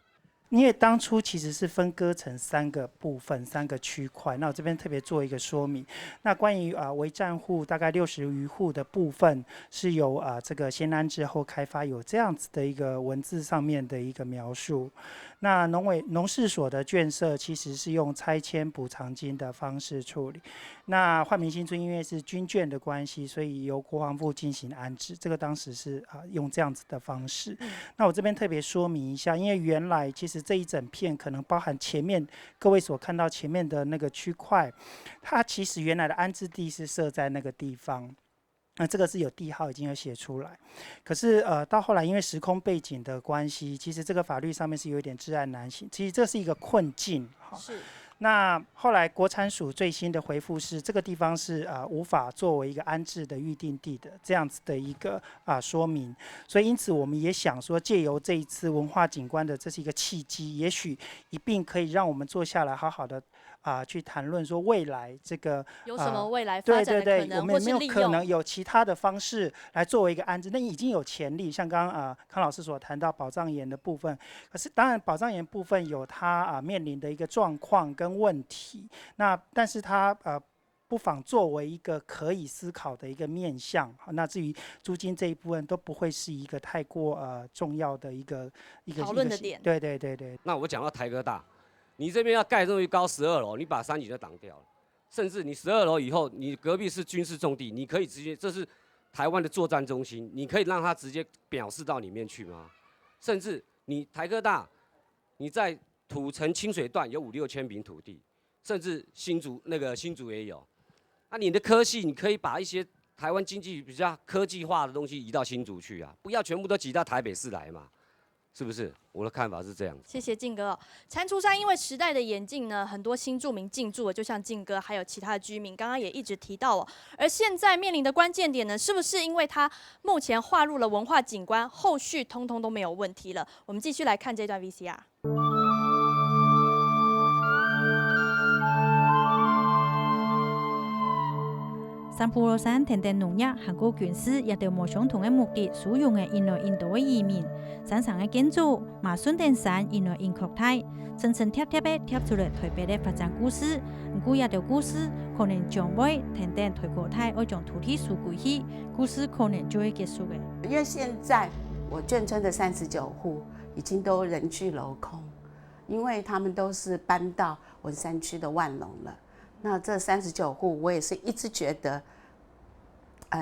因为当初其实是分割成3个部分、3个区块，那我这边特别做一个说明。那关于违占户大概60余户的部分，是由这个先安置后开发有这样子的一个文字上面的一个描述。那农事所的建设其实是用拆迁补偿金的方式处理。那焕民新村因为是军眷的关系，所以由国防部进行安置，这个当时是用这样子的方式。那我这边特别说明一下，因为原来其实这一整片可能包含前面各位所看到前面的那个区块，它其实原来的安置地是设在那个地方。那这个是有地号已经有写出来，可是到后来因为时空背景的关系，其实这个法律上面是有一点至暗难行，其实这是一个困境。是。那后来国产署最新的回复是，这个地方是无法作为一个安置的预定地的这样子的一个说明，所以因此我们也想说，借由这一次文化景观的这是一个契机，也许一并可以让我们坐下来好好的去谈论说未来这个有什么未来发展的可能，我们有没有可能有其他的方式来作为一个安置？那已经有潜力，像刚刚康老师所谈到保障岩的部分，可是当然保障岩部分有它面临的一个状况跟问题，那但是它不妨作为一个可以思考的一个面向。那至于租金这一部分都不会是一个太过重要的一个讨论的点。对对对对。那我讲到台科大。你这边要盖这么高12楼，你把山景就挡掉了，甚至你12楼以后，你隔壁是军事重地，你可以直接，这是台湾的作战中心，你可以让它直接表示到里面去吗？甚至你台科大，你在土城清水段有5、6千坪土地，甚至新竹也有，那你的科系，你可以把一些台湾经济比较科技化的东西移到新竹去啊，不要全部都挤到台北市来嘛。是不是？我的看法是这样。谢谢靖哥。蟾蜍山因为时代的演进呢，很多新住民进驻了，就像靖哥还有其他的居民，刚刚也一直提到哦。而现在面临的关键点呢，是不是因为它目前划入了文化景观，后续通通都没有问题了？我们继续来看这段 VCR。三浦罗山田地农业和個原始也都冇相同嘅目的，使用嘅原來印度嘅移民。山上嘅建築，馬順田山原來因國泰，層層貼貼嘅貼出嚟台北嘅發展故事。唔過也條故事可能將會田地台國泰愛將土地收歸去，故事可能就會結束嘅。因為現在我眷村的39戶已經都人去樓空，因為他們都是搬到文山區的萬隆了。那這39戶，我也是一直覺得，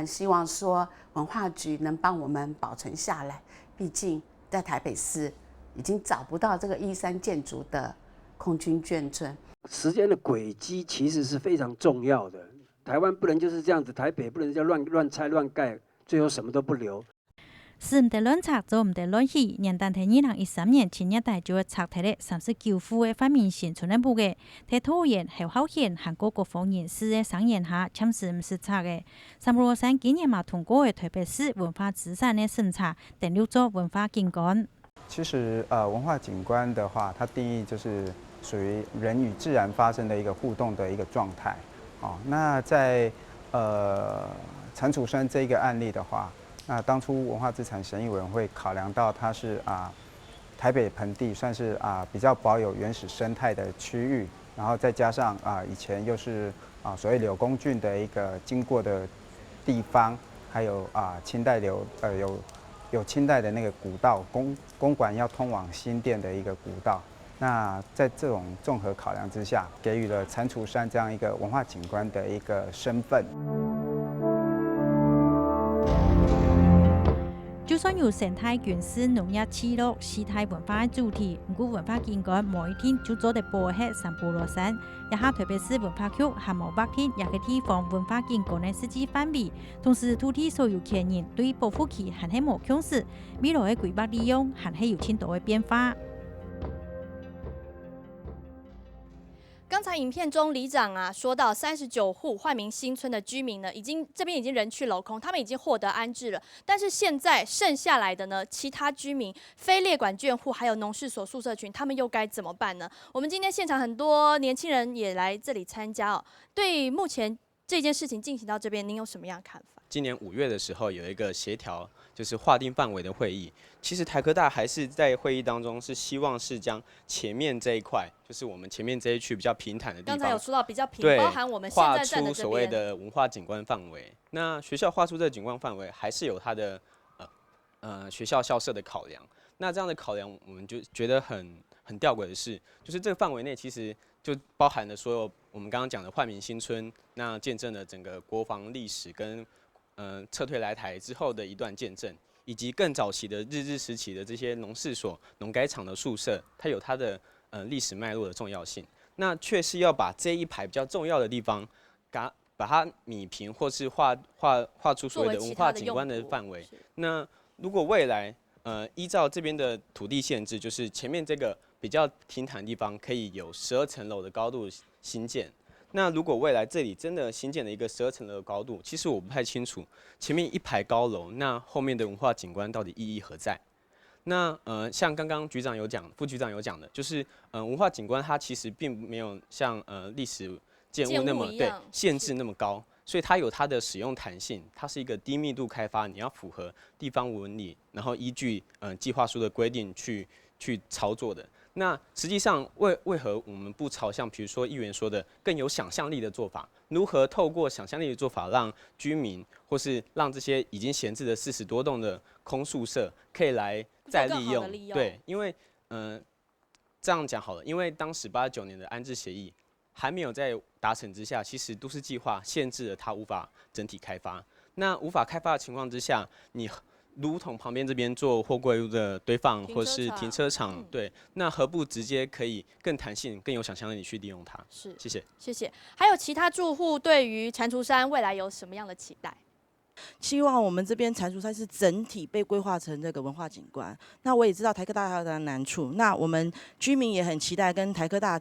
希望說文化局能幫我們保存下來。畢竟在台北市已經找不到這個13建築的空軍眷村。時間的軌跡其實是非常重要的。台灣不能就是這樣子，台北不能就亂拆亂蓋，最後什麼都不留。是唔得亂拆就唔得亂起，元旦喺2013年前一大就會拆睇咧39戶嘅發明新村一部嘅，睇拖延後後現韓國國防人士嘅上演下，暫時唔是拆嘅。三浦羅山今年嘛通過嘅台北市文化資產嘅審查，登錄咗文化景觀。其實文化景觀的話，它定義就是屬於人與自然發生的一個互動的一個狀態。那在蟾蜍山這一個案例的話，那當初文化資產審議委員會考量到它是台北盆地，算是比較保有原始生態的區域，然後再加上以前又是所謂柳公圳的一個經過的地方，還有清代有清代的那個古道公館要通往新店的一個古道。那在這種綜合考量之下，給予了蟾蜍山這樣一個文化景觀的一個身份。就算有生态、原始、农业、契落、时态文化的主题，不过文化景观每一天就做得保喺三步落山，一下特别是文化局和某白天也可提防文化景观的实际范围，同时土地所有权人对保护其还係冇強势，未來嘅規劃利用還係有挺多嘅變化。刚才影片中，里长说到39户煥民新村的居民呢，这边已经人去楼空，他们已经获得安置了。但是现在剩下来的呢，其他居民、非列管眷户还有农事所宿舍群，他们又该怎么办呢？我们今天现场很多年轻人也来这里参加哦。对目前这件事情进行到这边，您有什么样的看法？今年5月的时候有一个协调，就是划定范围的会议。其实台科大还是在会议当中是希望是将前面这一块，就是我们前面这一区比较平坦的地方，刚才有说到比较平，包含我们现在站的这边，画出所谓的文化景观范围。那学校画出这个景观范围，还是有它的学校校舍的考量。那这样的考量，我们就觉得很吊诡的是，就是这个范围内其实就包含了所有我们刚刚讲的煥民新村，那见证了整个国防历史跟撤退来台之后的一段见证，以及更早期的日治时期的这些农事所、农改场的宿舍，它有它的历史脉络的重要性。那却是要把这一排比较重要的地方，把它弭平，或是画出所谓的文化景观的范围。那如果未来依照这边的土地限制，就是前面这个比较平坦的地方可以有12层楼的高度新建。那如果未来这里真的新建了一个12层楼的高度，其实我不太清楚前面一排高楼，那后面的文化景观到底意义何在？那像刚刚副局长有讲的，就是文化景观它其实并没有像历史建物那么限制那么高，所以它有它的使用弹性，它是一个低密度开发，你要符合地方纹理，然后依据计划书的规定去操作的。那实际上为何我们不朝向比如说议员说的更有想象力的做法？如何透过想象力的做法，让居民或是让这些已经闲置的40多栋的空宿舍可以来再利用？对，因为这样讲好了，因为当时89年的安置协议还没有在达成之下，其实都市计划限制了它无法整体开发。那无法开发的情况之下，你如同旁边这边做货柜屋的堆放或是停车场，对，那何不直接可以更弹性、更有想象力去利用它？是，谢谢。谢谢。还有其他住户对于蟾蜍山未来有什么样的期待？希望我们这边蟾蜍山是整体被规划成这个文化景观。那我也知道台科大还有它的难处，那我们居民也很期待跟台科大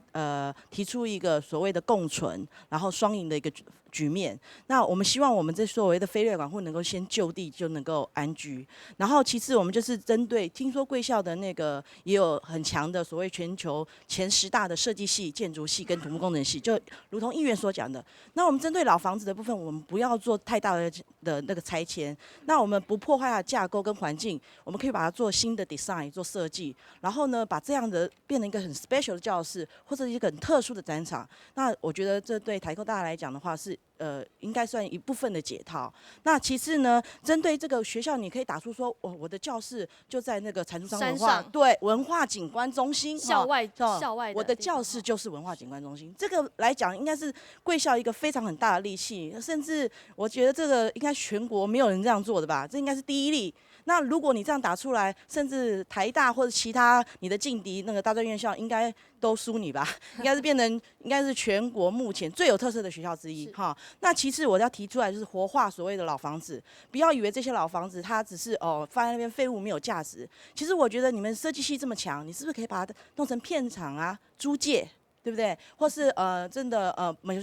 提出一个所谓的共存，然后双赢的一个局面。那我们希望我们这所谓的非列管户能够先就地就能够安居，然后其次我们就是针对听说贵校的那个也有很强的所谓全球前10大的设计系、建筑系跟土木工程系，就如同议员所讲的，那我们针对老房子的部分，我们不要做太大的那个拆迁，那我们不破坏它的架构跟环境，我们可以把它做新的 design 做设计，然后呢把这样的变成一个很 special 的教室或者一个很特殊的展场。那我觉得这对台科大来讲的话是应该算一部分的解套。那其次呢，针对这个学校，你可以打出说，我的教室就在那个蟾蜍山文化景观中心校外我的教室就是文化景观中心。这个来讲，应该是贵校一个非常很大的利器，甚至我觉得这个应该全国没有人这样做的吧，这应该是第一例。那如果你这样打出来，甚至台大或者其他你的劲敌那个大专院校，应该都输你吧？应该是全国目前最有特色的学校之一哈。那其次我要提出来就是活化所谓的老房子，不要以为这些老房子它只是放在那边废物没有价值。其实我觉得你们设计系这么强，你是不是可以把它弄成片场啊、租借？对不对？或是真的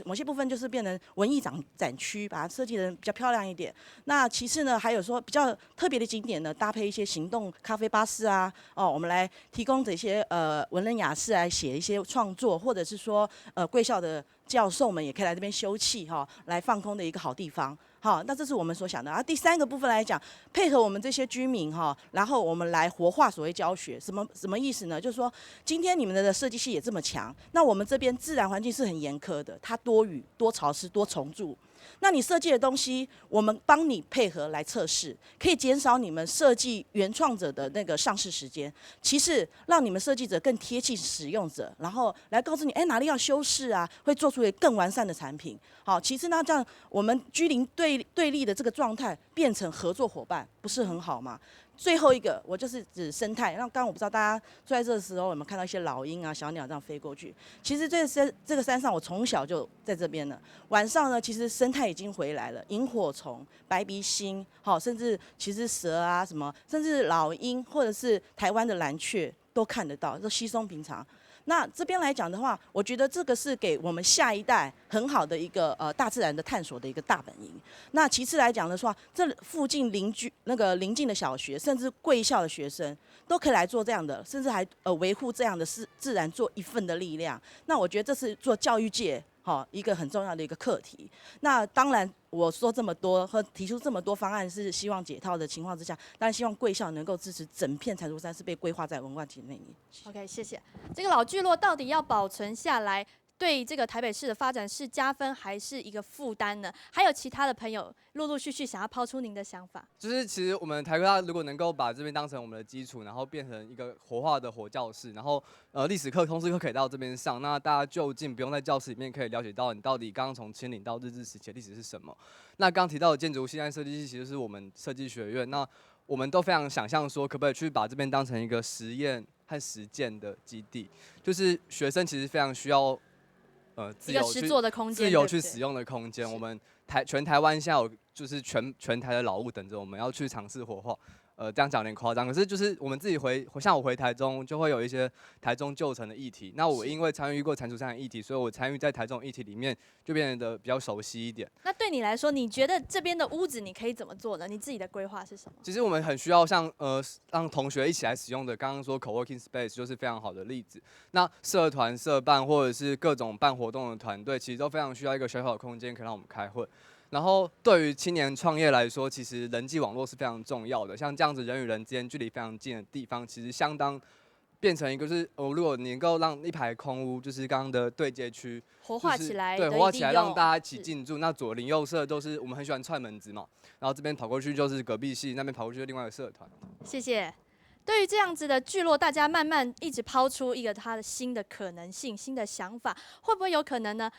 某些部分就是变成文艺展区，把它设计得比较漂亮一点。那其次呢，还有说比较特别的景点呢，搭配一些行动咖啡巴士啊，我们来提供这些文人雅士来写一些创作，或者是说贵校的教授们也可以来这边休憩来放空的一个好地方。好，那这是我们所想的。第3个部分来讲，配合我们这些居民然后我们来活化所谓教学，什么意思呢？就是说，今天你们的设计系也这么强，那我们这边自然环境是很严苛的，它多雨、多潮湿、多虫蛀。那你设计的东西，我们帮你配合来测试，可以减少你们设计原创者的那个上市时间。其次，让你们设计者更贴近使用者，然后来告诉你，哪里要修饰啊，会做出更完善的产品。好，其次呢，这样我们居邻对立的这个状态变成合作伙伴，不是很好吗？最后一个，我就是指生态。那刚刚我不知道大家坐在这的时候有没有看到一些老鹰啊、小鸟这样飞过去。其实这个山上，我从小就在这边了。晚上呢，其实生态已经回来了，萤火虫、白鼻星，甚至其实蛇啊什么，甚至老鹰或者是台湾的蓝雀都看得到，都稀松平常。那这边来讲的话，我觉得这个是给我们下一代很好的一个大自然的探索的一个大本营。那其次来讲的话，这附近邻近的小学，甚至贵校的学生都可以来做这样的，甚至还维护这样的自然做一份的力量。那我觉得这是做教育界一个很重要的一个课题。那当然，我说这么多和提出这么多方案，是希望解套的情况之下，当然希望贵校能够支持整片蟾蜍山是被规划在文化局内。OK， 谢谢。这个老聚落到底要保存下来，对这个台北市的发展是加分还是一个负担呢？还有其他的朋友陆陆续续想要抛出您的想法。就是其实我们台科大如果能够把这边当成我们的基础，然后变成一个活化的火教室，然后历史课、通识课可以到这边上，那大家就近不用在教室里面可以了解到你到底刚刚从清领到日治时期的历史是什么。那刚提到的建筑系和设计系其实是我们设计学院，那我们都非常想象说，可不可以去把这边当成一个实验和实践的基地，就是学生其实非常需要自由去使用的空间。我们全台湾现在有就是全台的老物等着我们要去尝试活化。这样讲有点夸张，可是就是我们自己像我回台中，就会有一些台中旧城的议题。那我因为参与过蟾蜍山的议题，所以我参与在台中的议题里面，就变得比较熟悉一点。那对你来说，你觉得这边的屋子你可以怎么做呢？你自己的规划是什么？其实我们很需要像让同学一起来使用的，刚刚说 co-working space 就是非常好的例子。那社团、社办或者是各种办活动的团队，其实都非常需要一个小小的空间，可以让我们开会。然后对于青年创业来说，其实人际网络是非常重要的。像这样子人与人之间距离非常近的地方，其实相当变成一个就是如果能够让一排空屋，就是刚刚的对接区活化起来，对，活化起来让大家一起进驻。那左邻右舍都是我们很喜欢串门子嘛，然后这边跑过去就是隔壁系，那边跑过去就是另外一个社团。谢谢。对于这样子的聚落，大家慢慢一直抛出一个它的新的可能性、新的想法，会不会有可能呢？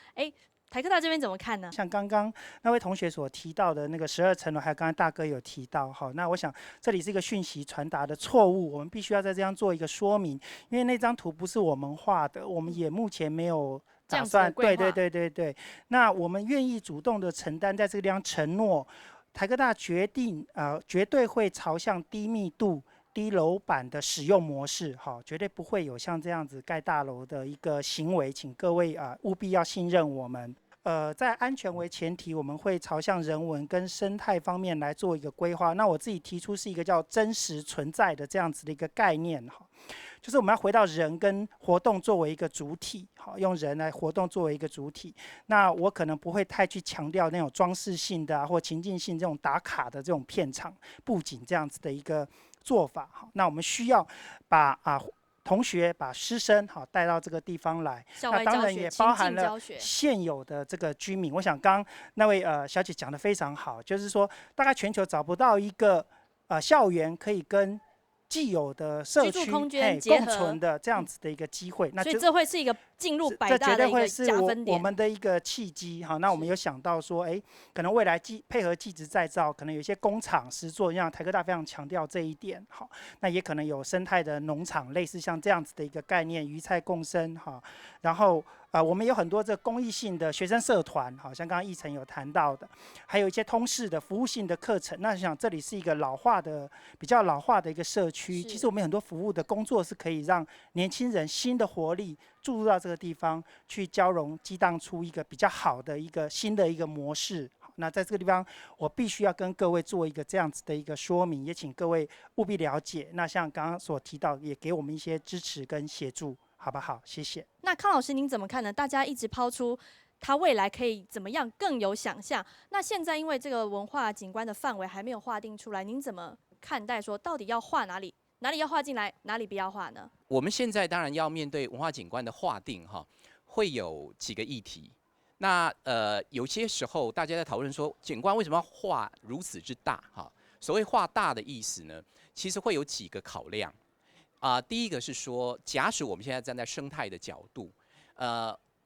台科大这边怎么看呢？像刚刚那位同学所提到的那个12层楼，还有刚刚大哥有提到，好，那我想这里是一个讯息传达的错误，我们必须要在这样做一个说明，因为那张图不是我们画的，我们也目前没有打算，对，那我们愿意主动的承担，在这个地方承诺，台科大决定绝对会朝向低密度、低楼板的使用模式，好，绝对不会有像这样子盖大楼的一个行为，请各位务必要信任我们。在安全为前提，我们会朝向人文跟生态方面来做一个规划。那我自己提出是一个叫真实存在的这样子的一个概念，哈，就是我们要回到人跟活动作为一个主体，好，用人来活动作为一个主体。那我可能不会太去强调那种装饰性的或情境性这种打卡的这种片场布景这样子的一个做法。好，那我们需要把同学把师生带到这个地方来，那当然也包含了现有的这个居民。我想刚那位小姐讲得非常好，就是说大概全球找不到一个校园可以跟既有的社区共存的这样子的一个机会，所以这会是一个进入百大的一个加分点，我们的一个契机。好，那我们有想到说，可能未来配合技职再造，可能有一些工厂实作，像台科大非常强调这一点。好，那也可能有生态的农场，类似像这样子的一个概念，鱼菜共生。好，然后我们有很多这公益性的学生社团，好像刚刚奕成有谈到的，还有一些通识的服务性的课程。那想这里是一个比较老化的一个社区，其实我们很多服务的工作是可以让年轻人新的活力注入到这个地方，去交融激荡出一个比较好的一个新的一个模式。那在这个地方，我必须要跟各位做一个这样子的一个说明，也请各位务必了解。那像刚刚所提到，也给我们一些支持跟协助，好不好？谢谢。那康老师您怎么看呢？大家一直抛出它未来可以怎么样更有想象，那现在因为这个文化景观的范围还没有划定出来，您怎么看待说到底要划哪里？哪里要划进来，哪里不要划呢？我们现在当然要面对文化景观的划定，会有几个议题。那有些时候大家在讨论说，景观为什么要画如此之大？所谓画大的意思呢，其实会有几个考量。第一个是说，假使我们现在站在生态的角度，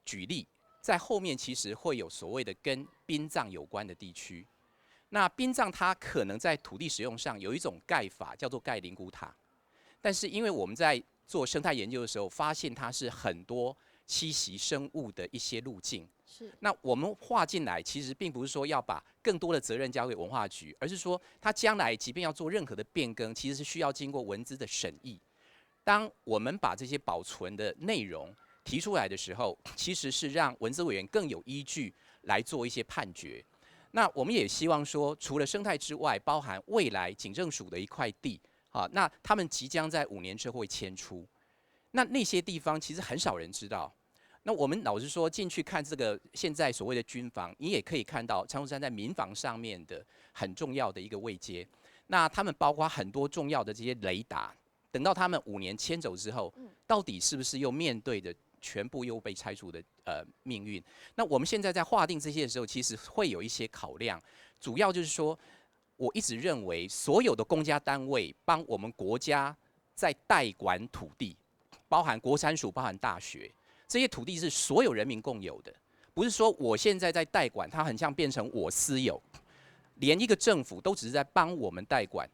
举例，在后面其实会有所谓的跟殡葬有关的地区。那殡葬它可能在土地使用上有一种盖法叫做盖灵骨塔，但是因为我们在做生态研究的时候，发现它是很多栖息生物的一些路径。是。那我们划进来，其实并不是说要把更多的责任交给文化局，而是说它将来即便要做任何的变更，其实是需要经过文资的审议。当我们把这些保存的内容提出来的时候，其实是让文资委员更有依据来做一些判决。那我们也希望说，除了生态之外，包含未来警政署的一块地，那他们即将在5年之后会迁出。那些地方其实很少人知道。那我们老实说，进去看这个现在所谓的军房，你也可以看到长寿山在民防上面的很重要的一个位阶。那他们包括很多重要的这些雷达，等到他们5年迁走之后，到底是不是又面对着全部又被拆除的命运？那我们现在在划定这些的时候，其实会有一些考量，主要就是说，我一直认为所有的公家单位帮我们国家在代管土地，包含国产署、包含大学，这些土地是所有人民共有的，不是说我现在在代管，它很像变成我私有，连一个政府都只是在帮我们代管。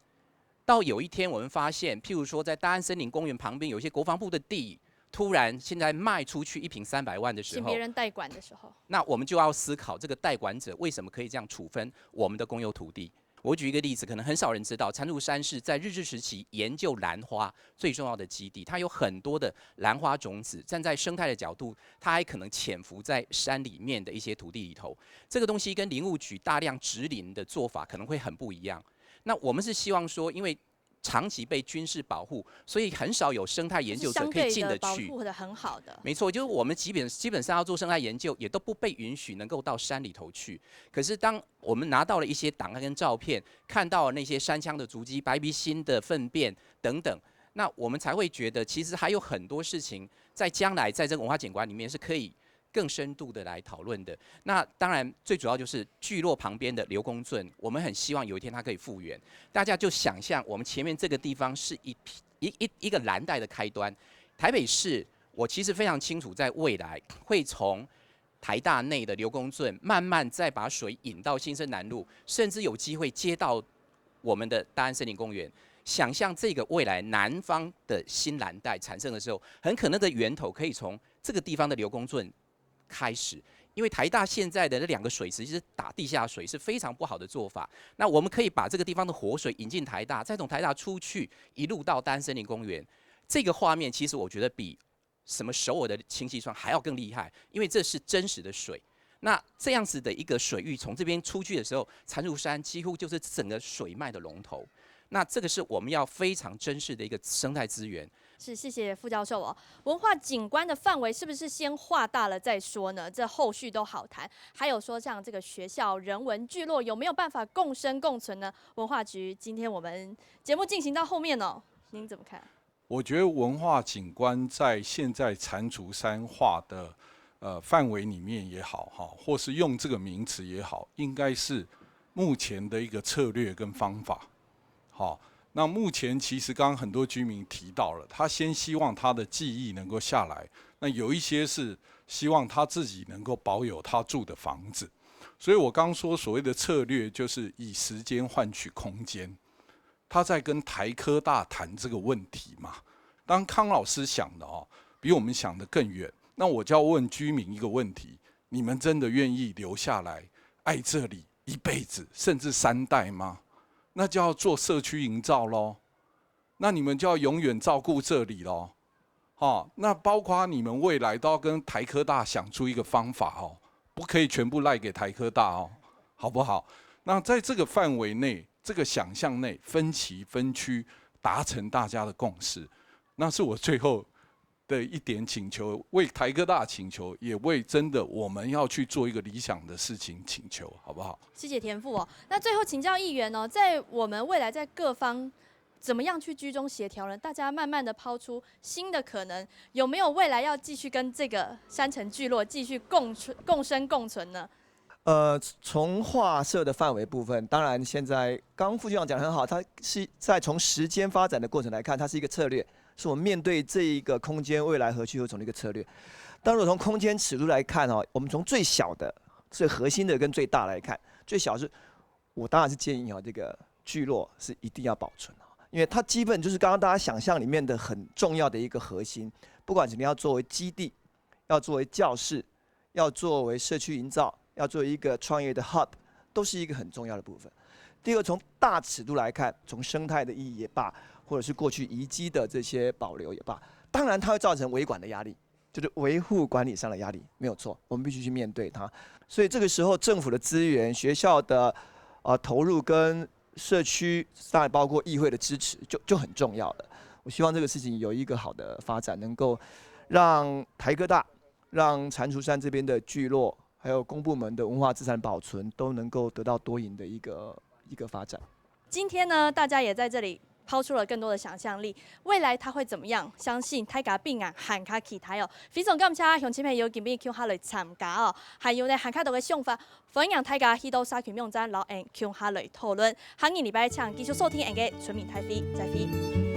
到有一天我们发现，譬如说在大安森林公园旁边有一些国防部的地，突然现在卖出去1坪300万的时候，请别人代管的时候，那我们就要思考这个代管者为什么可以这样处分我们的公有土地。我举一个例子，可能很少人知道，蟾蜍山是在日治时期研究兰花最重要的基地，它有很多的兰花种子，站在生态的角度，它还可能潜伏在山里面的一些土地里头。这个东西跟林务局大量植林的做法可能会很不一样。那我们是希望说，因为长期被军事保护，所以很少有生态研究者可以进得去。保护的很好的。没错，就是我们基本上要做生态研究，也都不被允许能够到山里头去。可是当我们拿到了一些档案跟照片，看到了那些山羌的足迹、白鼻心的粪便等等，那我们才会觉得，其实还有很多事情在将来在这个文化景观里面是可以更深度的来讨论的。那当然，最主要就是聚落旁边的刘公圳，我们很希望有一天它可以复原。大家就想象我们前面这个地方是一个蓝带的开端。台北市，我其实非常清楚，在未来会从台大内的刘公圳，慢慢再把水引到新生南路，甚至有机会接到我们的大安森林公园。想象这个未来南方的新蓝带产生的时候，很可能的源头可以从这个地方的刘公圳开始，因为台大现在的那2个水池其实打地下水是非常不好的做法。那我们可以把这个地方的活水引进台大，再从台大出去，一路到大安森林公园。这个画面其实我觉得比什么首尔的氢气窗还要更厉害，因为这是真实的水。那这样子的一个水域从这边出去的时候，蟾蜍山几乎就是整个水脉的龙头。那这个是我们要非常珍视的一个生态资源。是，谢谢副教授哦。文化景观的范围是不是先画大了再说呢？这后续都好谈。还有说像这个学校人文聚落有没有办法共生共存呢？文化局今天我们节目进行到后面哦，您怎么看？我觉得文化景观在现在蟾蜍山画的范围里面也好哈，或是用这个名词也好，应该是目前的一个策略跟方法。好。那目前其实刚刚很多居民提到了，他先希望他的记忆能够下来，那有一些是希望他自己能够保有他住的房子，所以我刚说所谓的策略就是以时间换取空间。他在跟台科大谈这个问题嘛，当然康老师想的比我们想的更远，那我就要问居民一个问题：你们真的愿意留下来爱这里一辈子，甚至3代吗？那就要做社区营造咯，那你们就要永远照顾这里咯。那包括你们未来都要跟台科大想出一个方法不可以全部赖给台科大好不好？那在这个范围内，这个想象内，分期分区达成大家的共识，那是我最后的一点请求，为台科大请求，也为真的我们要去做一个理想的事情请求，好不好？谢谢田副那最后请教议员在我们未来在各方怎么样去居中协调呢？大家慢慢的抛出新的可能，有没有未来要继续跟这个山城聚落继续共生共存呢？从画设的范围部分，当然现在刚副局长讲得很好，它是在从时间发展的过程来看，它是一个策略，是我们面对这一个空间未来何去何从的一个策略。当然从空间尺度来看我们从最小的、最核心的跟最大来看，最小是我当然是建议这个聚落是一定要保存，因为它基本就是刚刚大家想象里面的很重要的一个核心，不管是你要作为基地，要作为教室，要作为社区营造，要作为一个创业的 hub， 都是一个很重要的部分。第二个，从大尺度来看，从生态的意义也罢，或者是过去遗迹的这些保留也罢，当然它会造成维管的压力，就是维护管理上的压力，没有错，我们必须去面对它。所以这个时候，政府的资源、学校的投入跟社区，当然包括议会的支持，就很重要了。我希望这个事情有一个好的发展，能够让台科大、让蟾蜍山这边的聚落，还有公部门的文化资产保存，都能够得到多赢的一个发展。今天呢，大家也在这里抛出了更多的想象力，未来它会怎么样？相信大家并很加期待哦。非常感谢乡亲朋友今日下来参加哦，还有呢，很多嘅想法，欢迎大家去到社区网站留言，下来讨论。下个礼拜请继续收听嘅村民台飞，再飞。